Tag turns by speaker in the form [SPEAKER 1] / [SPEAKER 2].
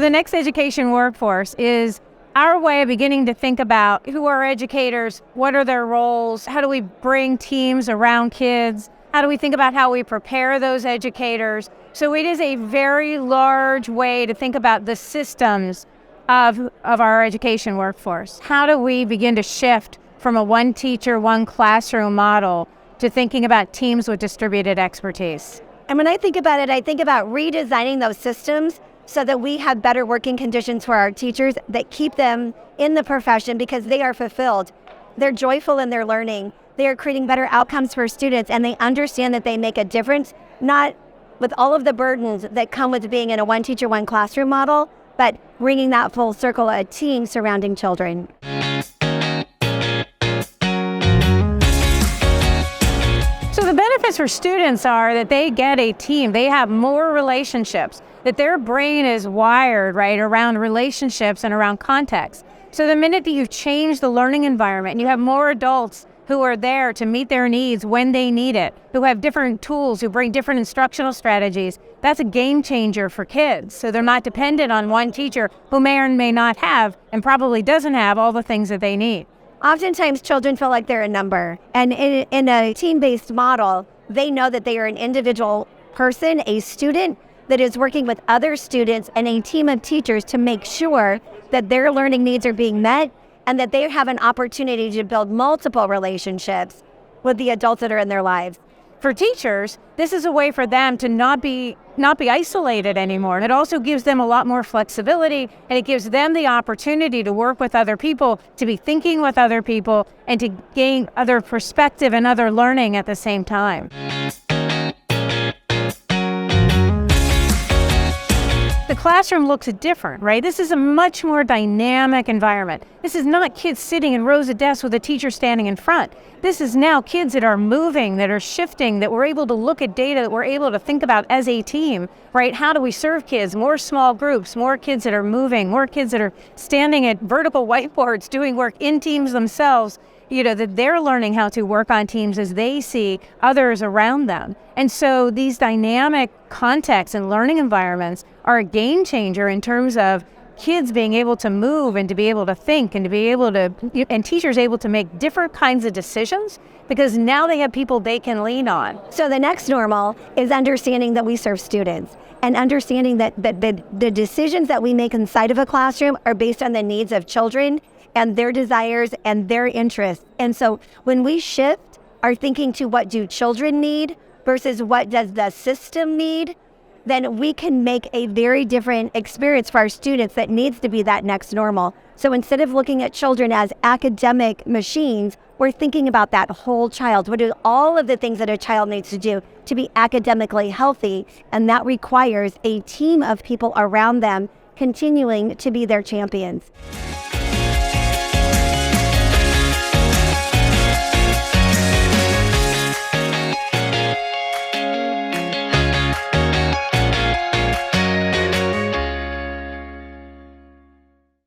[SPEAKER 1] the next education workforce is our way of beginning to think about who are educators, what are their roles, how do we bring teams around kids, how do we think about how we prepare those educators. So it is a very large way to think about the systems of our education workforce. How do we begin to shift from a one teacher, one classroom model to thinking about teams with distributed expertise?
[SPEAKER 2] And when I think about it, I think about redesigning those systems so that we have better working conditions for our teachers that keep them in the profession because they are fulfilled. They're joyful in their learning. They are creating better outcomes for students, and they understand that they make a difference, not with all of the burdens that come with being in a one teacher, one classroom model, but bringing that full circle, a team surrounding children.
[SPEAKER 1] So the benefits for students are that they get a team, they have more relationships, that their brain is wired, right, around relationships and around context. So the minute that you change the learning environment and you have more adults who are there to meet their needs when they need it, who have different tools, who bring different instructional strategies, that's a game changer for kids. So they're not dependent on one teacher who may or may not have and probably doesn't have all the things that they need.
[SPEAKER 2] Oftentimes, children feel like they're a number. And in a team-based model, they know that they are an individual person, a student that is working with other students and a team of teachers to make sure that their learning needs are being met and that they have an opportunity to build multiple relationships with the adults that are in their lives.
[SPEAKER 1] For teachers, this is a way for them to not be isolated anymore. It also gives them a lot more flexibility, and it gives them the opportunity to work with other people, to be thinking with other people, and to gain other perspective and other learning at the same time. The classroom looks different, right? This is a much more dynamic environment. This is not kids sitting in rows of desks with a teacher standing in front. This is now kids that are moving, that are shifting, that we're able to look at data, that we're able to think about as a team, right? How do we serve kids? More small groups, more kids that are moving, more kids that are standing at vertical whiteboards, doing work in teams themselves, that they're learning how to work on teams as they see others around them. And so these dynamic contexts and learning environments are a game changer in terms of kids being able to move and to be able to think and to be able to, and teachers able to make different kinds of decisions because now they have people they can lean on.
[SPEAKER 2] So the next normal is understanding that we serve students and understanding that the decisions that we make inside of a classroom are based on the needs of children and their desires and their interests. And so when we shift our thinking to what do children need versus what does the system need, then we can make a very different experience for our students that needs to be that next normal. So instead of looking at children as academic machines, we're thinking about that whole child. What are all of the things that a child needs to do to be academically healthy? And that requires a team of people around them continuing to be their champions.